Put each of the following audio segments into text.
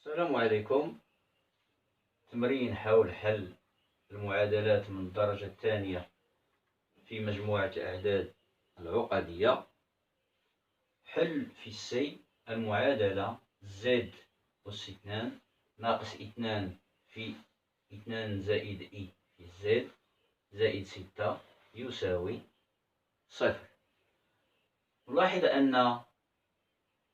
السلام عليكم. تمرين حول حل المعادلات من الدرجة الثانية في مجموعة الأعداد العقدية. حل في السي المعادلة زد أس 2 ناقص 2 في 2 زائد إي في زد زائد 6 يساوي صفر. نلاحظ أن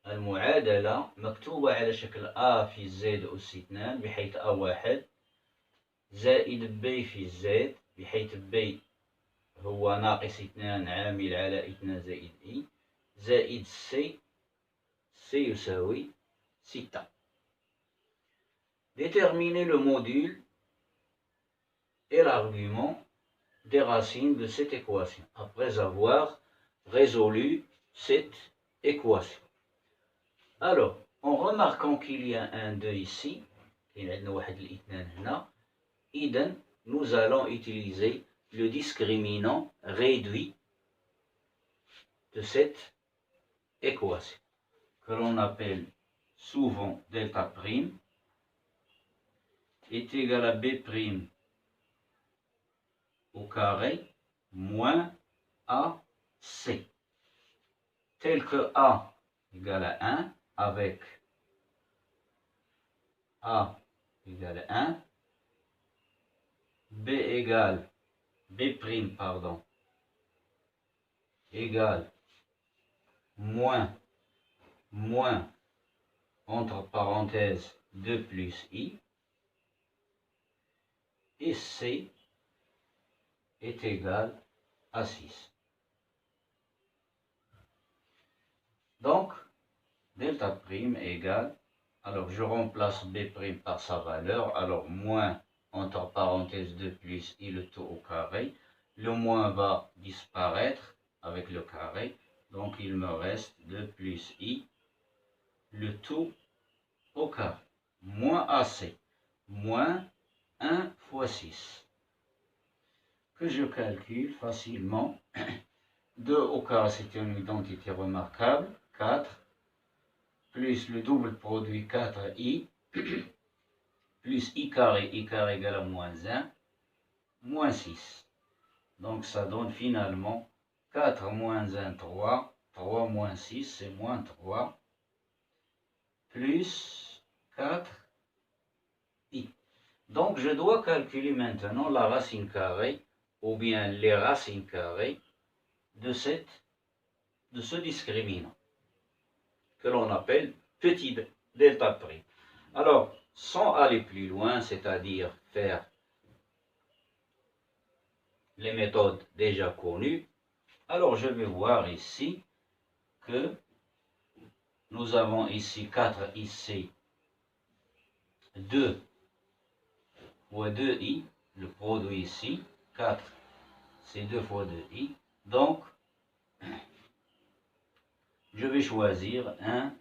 المعادلة مكتوبة على شكل أ في زد أس 2 بحيث أ1 زائد ب في زد بحيث ب هو ناقص 2 عامل على 2 زائد إي زائد سي يساوي 6. Déterminer le module et l'argument des racines de cette équation après avoir résolu cette équation. Alors, en remarquant qu'il y a un 2 ici, nous allons utiliser le discriminant réduit de cette équation, que l'on appelle souvent delta prime, est égal à b prime au carré moins ac, tel que a égale à 1 avec a égale à 1, b égale b prime pardon égale moins entre parenthèses 2 plus i, et c est égal à 6. Donc, delta prime égale, alors je remplace b prime par sa valeur, alors moins entre parenthèses 2 plus i le tout au carré, le moins va disparaître avec le carré, donc il me reste 2 plus i le tout au carré, moins ac, moins 1 fois 6, que je calcule facilement. 2 au carré, c'est une identité remarquable, 4, plus le double produit 4i, plus i carré égale à moins 1, moins 6. Donc ça donne finalement 4 moins 1, 3, 3 moins 6, c'est moins 3, plus 4i. Donc je dois calculer maintenant la racine carrée, ou bien les racines carrées de ce discriminant, que l'on appelle petit delta prime. Alors, sans aller plus loin, c'est-à-dire faire les méthodes déjà connues, alors je vais voir ici que nous avons ici 4 ici, 2 fois 2i, le produit ici, 4 c'est 2 fois 2i, donc je vais choisir 1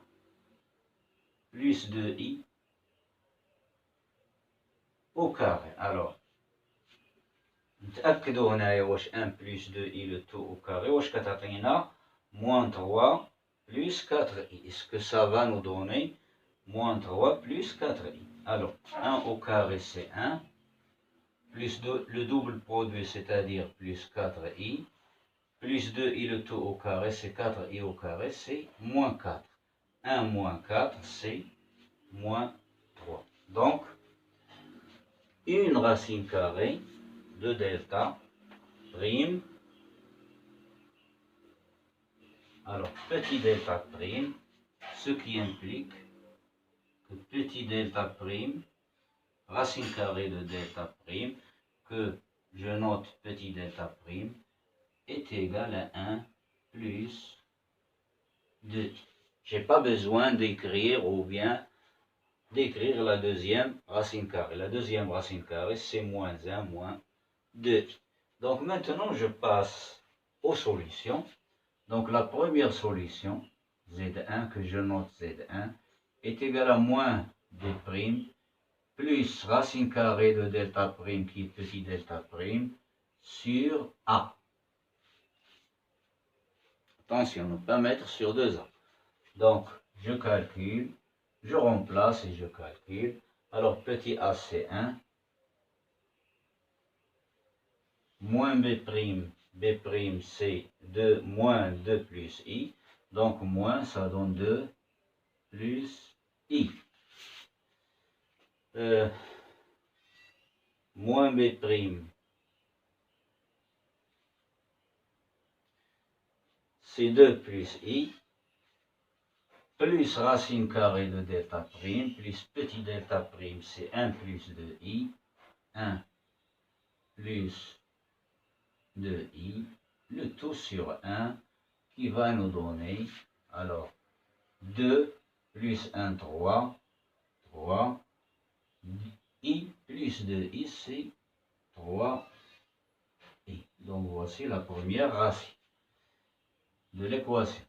plus 2i au carré. Alors, نتأكدوا هنايا واش 1 plus 2i le tout au carré واش كتعطينا moins 3 plus 4i. Est-ce que ça va nous donner moins 3 plus 4i? Alors, 1 au carré c'est 1, plus le double produit c'est-à-dire plus 4i, plus 2i le tout au carré c'est 4i au carré, c'est moins 4. 1 moins 4 c'est moins 3. Donc, une racine carrée de delta prime, alors petit delta prime, ce qui implique que petit delta prime, racine carrée de delta prime, que je note petit delta prime, est égal à 1 plus 2. Je n'ai pas besoin d'écrire ou bien d'écrire la deuxième racine carrée. La deuxième racine carrée, c'est moins 1 moins 2. Donc maintenant, je passe aux solutions. Donc la première solution, Z1, que je note Z1, est égal à moins D' plus racine carrée de delta prime, qui est petit delta prime, sur A. Attention, ne pas mettre sur 2A. Donc, je calcule Je remplace et je calcule. Alors, petit a, c'est 1. Moins b', c'est 2, moins 2 plus i. Donc, moins, ça donne 2 plus i. Moins b', c'est 2 plus i, plus racine carrée de delta prime, plus petit delta prime, c'est 1 plus 2i, 1 plus 2i, le tout sur 1, qui va nous donner, alors, 2 plus 1, 3, 3, i plus 2i, c'est 3i. Donc, voici la première racine de l'équation.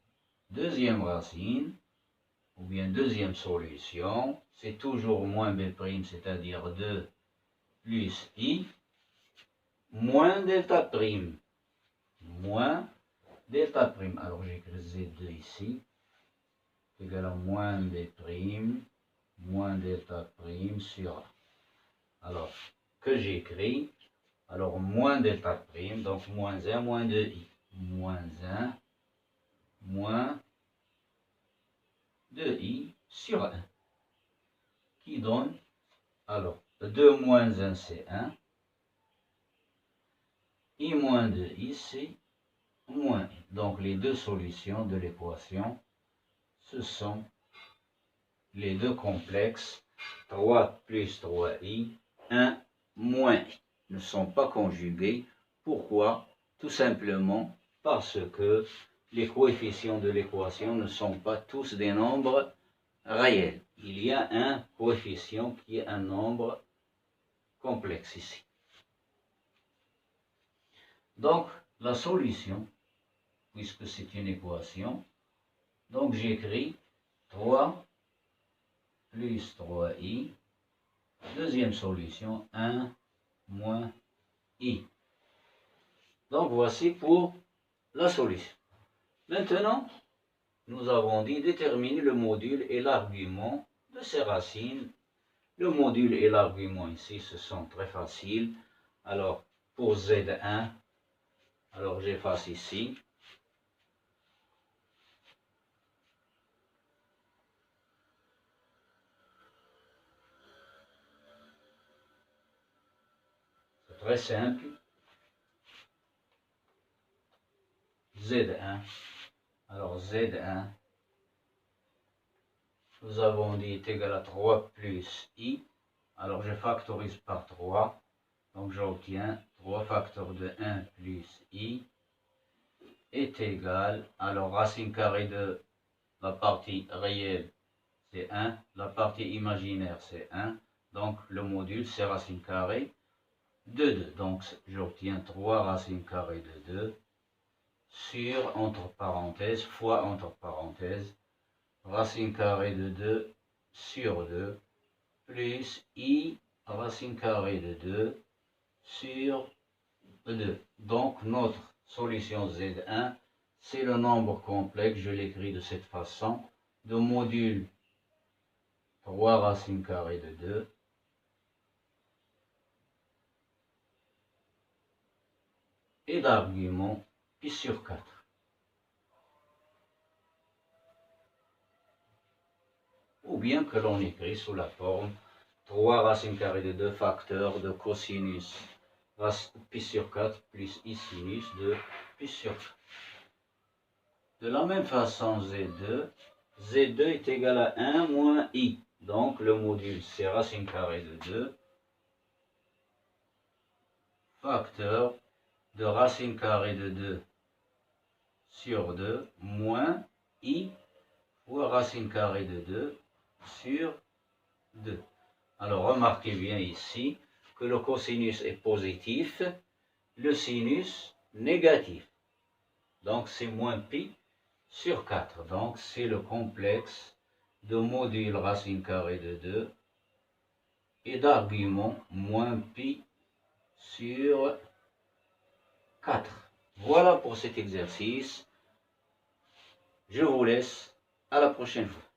Deuxième racine, ou bien deuxième solution, c'est toujours moins b', c'est-à-dire 2 plus i, moins delta prime, moins delta prime. Alors j'écris Z2 ici, égal à moins b', moins delta prime sur 1. Alors, que j'écris, alors moins delta prime, donc moins 1, moins 2i, moins 1, moins 2i sur 1, qui donne, alors, 2 moins 1, c'est 1, i moins 2i, c'est moins i. Donc, les deux solutions de l'équation, ce sont les deux complexes, 3 plus 3i, 1 moins i, ne sont pas conjugués. Pourquoi? Tout simplement parce que les coefficients de l'équation ne sont pas tous des nombres réels. Il y a un coefficient qui est un nombre complexe ici. Donc, la solution, puisque c'est une équation, donc j'écris 3 plus 3i, deuxième solution, 1 moins i. Donc, voici pour la solution. Maintenant, nous avons dit déterminer le module et l'argument de ces racines. Le module et l'argument ici, ce sont très faciles. Alors, pour Z1, alors j'efface ici. C'est très simple. Z1. Alors Z1, nous avons dit est égal à 3 plus i. Alors je factorise par 3. Donc j'obtiens 3 facteurs de 1 plus i est égal, alors racine carrée de la partie réelle c'est 1, la partie imaginaire c'est 1, donc le module c'est racine carrée de 2. Donc j'obtiens 3 racines carrées de 2 sur, entre parenthèses, fois entre parenthèses, racine carrée de 2 sur 2, plus i racine carrée de 2 sur 2. Donc notre solution Z1, c'est le nombre complexe, je l'écris de cette façon, de module 3 racine carrée de 2 et d'argument pi sur 4. Ou bien que l'on écrit sous la forme 3 racine carrée de 2 facteurs de cosinus pi sur 4 plus i sinus de pi sur 4. De la même façon, Z2 est égal à 1 moins i. Donc le module c'est racine carrée de 2 facteur de racine carrée de 2 sur 2 moins i fois racine carrée de 2 sur 2. Alors remarquez bien ici que le cosinus est positif, le sinus négatif. Donc c'est moins pi sur 4. Donc c'est le complexe de module racine carrée de 2 et d'argument moins pi sur 4. Voilà pour cet exercice. Je vous laisse. À la prochaine fois.